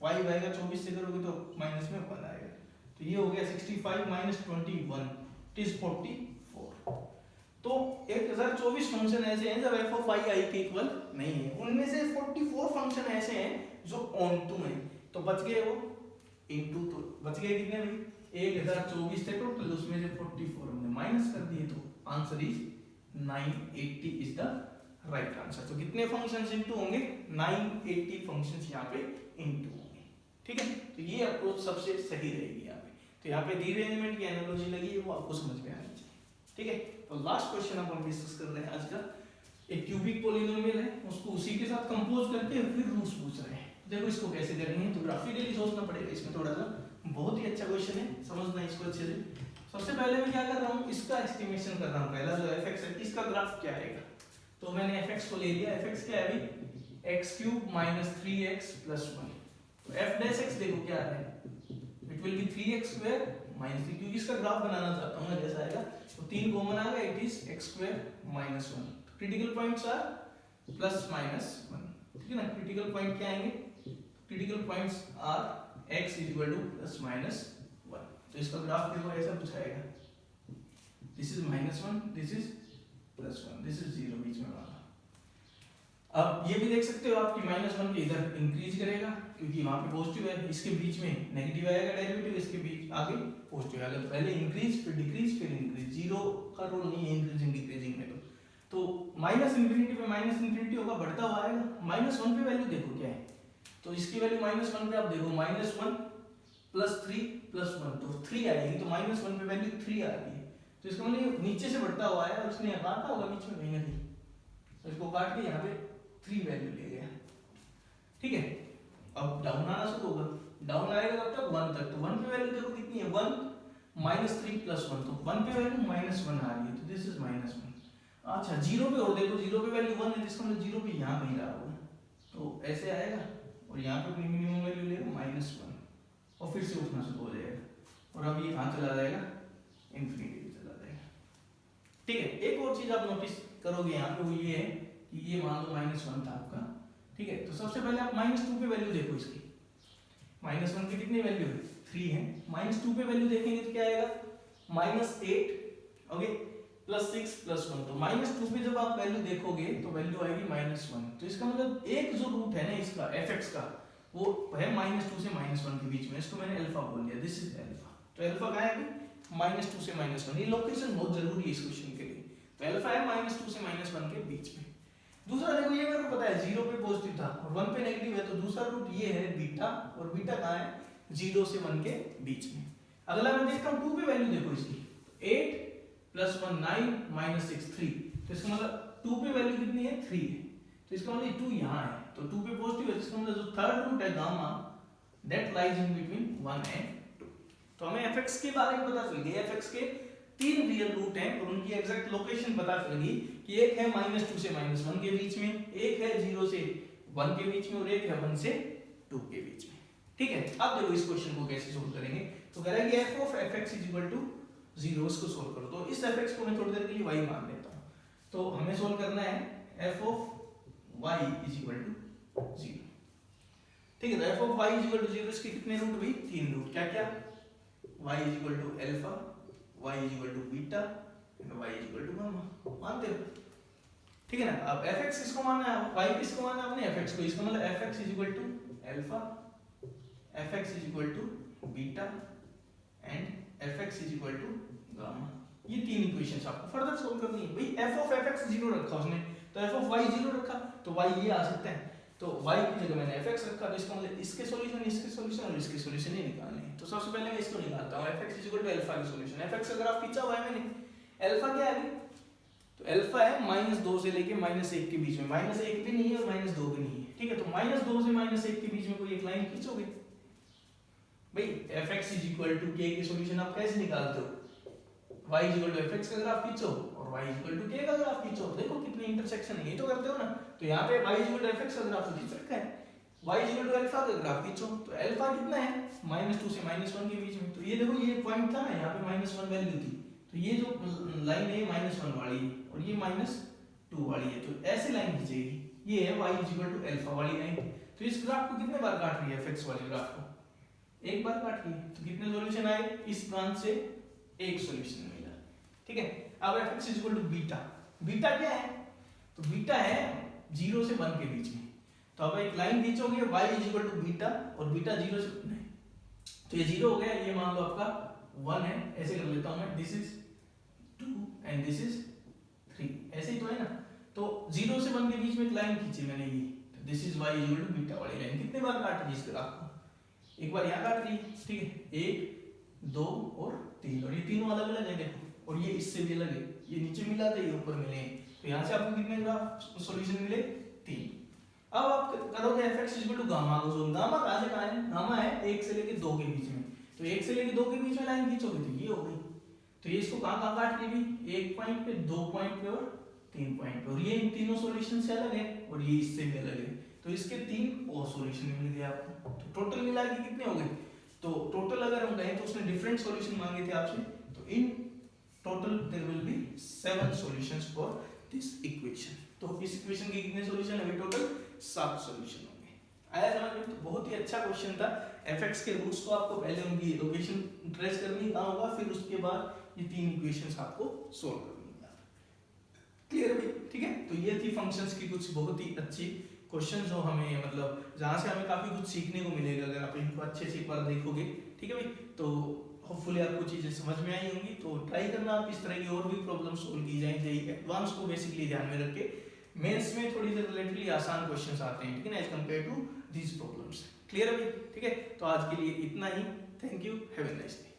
5 आएगा, 24 से करोगे तो माइनस में 1 आएगा। तो ये हो गया 65 माइनस 21 इट इज 44। तो 1024 फंक्शन ऐसे हैं जब f of i i के इक्वल नहीं है, उनमें से 44 फंक्शन ऐसे हैं जो ऑन टू हैं। तो बच गए वो इनटू, तो बच गए कितने भाई, 1024 थे टोटल, उसमें से 44 हमने माइनस कर दिए, तो answer is 980 is the right answer. तो कितने फंक्शंस इनटू होंगे, 980 फंक्शंस यहाँ पे इनटू होंगे, ठीक है। तो ये अप्रोच सबसे सही रहेगी यहाँ पे। तो यहाँ पे रीअरेंजमेंट की एनालॉजी लगी है वो आपको समझ में आनी चाहिए, ठीक है। तो लास्ट क्वेश्चन अब हम डिस्कस कर रहे हैं आज का, एक क्यूबिक पॉलिनोमियल है, उसको उसी के साथ कंपोज करके फिर रूट्स पूछ रहे हैं। देखो इसको कैसे करेंगे, तो ग्राफिकली सोचना पड़ेगा इसमें थोड़ा सा, बहुत ही अच्छा क्वेश्चन है, समझना इसको अच्छे से। सबसे पहले मैं क्या कर रहा हूँ, इसका एस्टिमेशन कर रहा हूँ, पहला जो fx है इसका ग्राफ क्या आएगा। तो मैंने fx को ले लिया, fx क्या है अभी, x cube minus 3x plus 1। तो f डैश x देखो क्या है, it will B 3x square minus 3, क्योंकि इसका ग्राफ बनाना चाहता हूँ मैं, जैसा आएगा तो 3 कॉमन आ गया, it is x square minus 1। Critical points are plus minus 1, ठीक है ना। क्रिटिकल पॉइंट क्या आएंगे, critical points are x is equal to plus minus 1। तो इसका ग्राफ देखो ऐसा कुछ आएगा, this is minus 1, this is plus 1, this is 0 बीच में वाला। अब ये भी देख सकते हो आप कि माइनस 1 के इधर इंक्रीज करेगा क्योंकि वहां पे पॉजिटिव है, इसके बीच में नेगेटिव आएगा डेरिवेटिव, इसके बीच आगे पॉजिटिव आएगा। तो पहले इंक्रीज फिर डिक्रीज फिर इंक्रीज, जीरो का रूल नहीं है इंक्रीजिंग डिक्रीजिंग में। तो माइनस इंफिनिटी पे माइनस इंफिनिटी होगा, बढ़ता हुआ आएगा। माइनस 1 पे वैल्यू देखो क्या है, तो इसकी वैल्यू माइनस 1 पे आप देखो माइनस 1 प्लस 3 प्लस 1, तो 3 आएगी, तो माइनस 1 पे वैल्यू 3 आ गई। तो इसका मतलब नीचे से बढ़ता हुआ है और उसने काटा होगा बीच में कहीं ना कहीं, तो इसको काट के यहाँ पे 3 वैल्यू ले गया, ठीक है। अब डाउन आना शुरू होगा, डाउन आएगा कब तक, 1 तक। तो 1 पे वैल्यू देखो कितनी है, 1 माइनस 3 प्लस 1, तो 1 पे वैल्यू माइनस 1 आ रही है, तो दिस इज माइनस 1। अच्छा 0 पे और देखो, 0 पे वैल्यू 1 है, जिसका मतलब 0 पे यहाँ कहीं रहा होगा, तो ऐसे आएगा और यहाँ पे अपनी मिनिमम वैल्यू लेगा माइनस 1 और फिर से उठना शुरू हो जाएगा, और अब ये कहाँ चला जाएगा, इन्फिनिटी पे चला जाएगा, ठीक है। एक और चीज आप नोटिस करोगे यहाँ पे, वो ये है कि ये मान लो माइनस 1 था आपका, ठीक है। तो सबसे पहले आप माइनस 2 पे वैल्यू देखो इसकी, माइनस 1 की कितनी वैल्यू है, 3 है। माइनस 2 पे वैल्यू देखेंगे तो क्या आएगा, माइनस 8 ओके प्लस 6 प्लस 1। तो माइनस 2 पे जब आप वैल्यू देखोगे तो वैल्यू आएगी माइनस 1। तो इसका मतलब एक जो रूट है ना इसका fx का, वो है माइनस 2 से माइनस 1 के बीच में, इसको मैंने अल्फा बोल दिया, दिस इज अल्फा। तो अल्फा कहाँ है, माइनस 2 से माइनस 1, ये लोकेशन बहुत जरूरी है इस क्वेश्चन के लिए। तो अल्फा है माइनस 2 से माइनस 1 के बीच में। दूसरा देखो, ये मेरे को पता है 0 पे पॉजिटिव था और 1 पे नेगेटिव है, तो दूसरा रूट ये है बीटा, और बीटा कहाँ है, 0 से 1 के बीच में। अगला मैं देखता हूँ 2 पे वैल्यू देखो इसकी, 8 प्लस 1 9 माइनस 6 3। तो इसका मतलब 2 पे वैल्यू कितनी है, 3 है। तो इसका मतलब 2 यहाँ है, तो 2 पे पॉजिटिव है, इसका मतलब जो थर्ड रूट है gamma that lies in between 1 and 2। तो हमें fx के बारे में पता चल गया, fx के 3 रियल रूट हैं और उनकी एग्जैक्ट लोकेशन पता चल गई कि एक है -2 से -1 के बीच में, एक है 0 से 1 के बीच में और एक है 1 से 2 के बीच में। ठीक है, अब देखो इस क्वेश्चन को कैसे सोल्व करेंगे। तो कह रहा है कि f of fx = 0 इसको सोल्व करो। तो इस fx को मैं थोड़ी देर के लिए y मान लेता हूं। तो हमें सोल्व करना है f of y = 0। ठीक है, तो f of y = 0 इसके कितने रूट भाई? 3 रूट। क्या क्या? y = alpha, y = beta and y = gamma. मानते हो? ठीक है ना। अब fx किसको मानना है, y किसको मानना है आपने? fx को। इसका मतलब fx = alpha, fx = beta and fx = gamma. ये तीन इक्वेशंस आपको फर्दर सोल्व करनी है। भाई f of fx 0 रखा उसने, तो f of y 0 रखा, तो y ये आ सकता है। तो y की जगह मैंने fx रखा, तो इसका मतलब इसके सॉल्यूशन, इसके सॉल्यूशन और इसके सॉल्यूशन ही निकालने हैं। तो सबसे पहले मैं इसको निकालता हूं, fx = अल्फा की सॉल्यूशन। fx का ग्राफ खींचा हुआ है मैंने, अल्फा क्या है? तो अल्फा है -2 से लेके -1 के बीच में। -1 भी नहीं है और -2 भी नहीं है। ठीक है, तो -2 से -1 के बीच में कोई एक लाइन खींचोगे। भाई fx = k के सॉल्यूशन आप कैसे निकालते हो? y = fx का ग्राफ खींचो और y = k का ग्राफ खींचो। देखो कितने इंटरसेक्शन है, ये तो करते हो ना। तो यहाँ पे y = fx का ग्राफ खींच रखा है, y = अल्फा का ग्राफ खींचो। तो अल्फा कितना है? -2 से -1 के बीच में। तो ये देखो ये पॉइंट था ना, यहाँ पे -1 वैल्यू थी, तो ये जो लाइन है -1 वाली और ये -2 वाली है, तो ऐसे लाइन खींचेगी। ये है y = अल्फा वाली लाइन। तो इस ग्राफ को कितने बार काट रही है? fx वाले ग्राफ को एक बार काट रही है। तो कितने सॉल्यूशन आए? इस ब्रांच से एक सॉल्यूशन मिला। ठीक है, अब fx = बीटा। बीटा क्या है? तो बीटा है 0 से 1 के बीच में। तो अब एक लाइन खींचोगे, y = बीटा और बीटा 0 से नहीं, तो ये 0 हो गया, ये मान लो आपका 1 है। ऐसे कर लेता हूं मैं, this is 2 and this is 3, ऐसे ही तो है ना। तो 0 से 1 के बीच में एक लाइन खींची मैंने, ये तो दिस इज y = बीटा वाली लाइन। कितने बार काट रही है इस ग्राफ को? एक बार यहाँ काट रही है। ठीक है, 1 2 और 3, और ये तीनों अलग अलग है देखो, और ये इससे भी अलग है। ये नीचे मिला था, ये ऊपर मिले। तो यहाँ से आपको कितने ग्राफ सॉल्यूशन मिले? 3। अब आप करोगे fx = गामा को सोल्व। गामा कहाँ से कहाँ है? गामा है 1 से लेके 2 के बीच में। तो 1 से लेके 2 के बीच में लाइन खींचोगे तो ये हो गई। तो ये इसको कहाँ काट रही है? 1 पॉइंट पे, 2 पॉइंट पे और 3 पॉइंट पे। और ये इन तीनों सॉल्यूशन से अलग है और ये इससे भी अलग है। तो इसके 3 और सॉल्यूशन मिल गए आपको। तो टोटल मिला के कितने हो गए? तो टोटल अगर हम कहें तो उसने डिफरेंट सॉल्यूशन मांगे थे आपसे, तो in total there will be 7 solutions for this equation. तो इस इक्वेशन के कितने सॉल्यूशन है? टोटल 7 सॉल्यूशन होंगे। आया समझ में? तो बहुत ही अच्छा क्वेश्चन था। fx के रूट्स को आपको पहले उनकी लोकेशन ट्रेस करनी कहाँ होगा, फिर उसके बाद ये 3 इक्वेशंस आपको सोल्व करनी है। क्लियर भाई? ठीक है, तो ये थी फंक्शंस की कुछ बहुत ही अच्छी क्वेश्चन जो हमें मतलब जहाँ से हमें काफी कुछ सीखने को मिलेगा अगर आप इनको अच्छे से एक बार देखोगे। ठीक है भाई, तो होपफुली आपको चीजें समझ में आई होंगी। तो ट्राई करना आप इस तरह की और भी प्रॉब्लम सोल्व की जाए। जेई एडवांस को बेसिकली ध्यान में रख के मेंस में थोड़ी सी रिलेटिवली आसान क्वेश्चंस आते हैं, ठीक है ना, as compare to these problems. Clear है भाई? ठीक है, तो आज के लिए इतना ही। Thank you, have a nice day.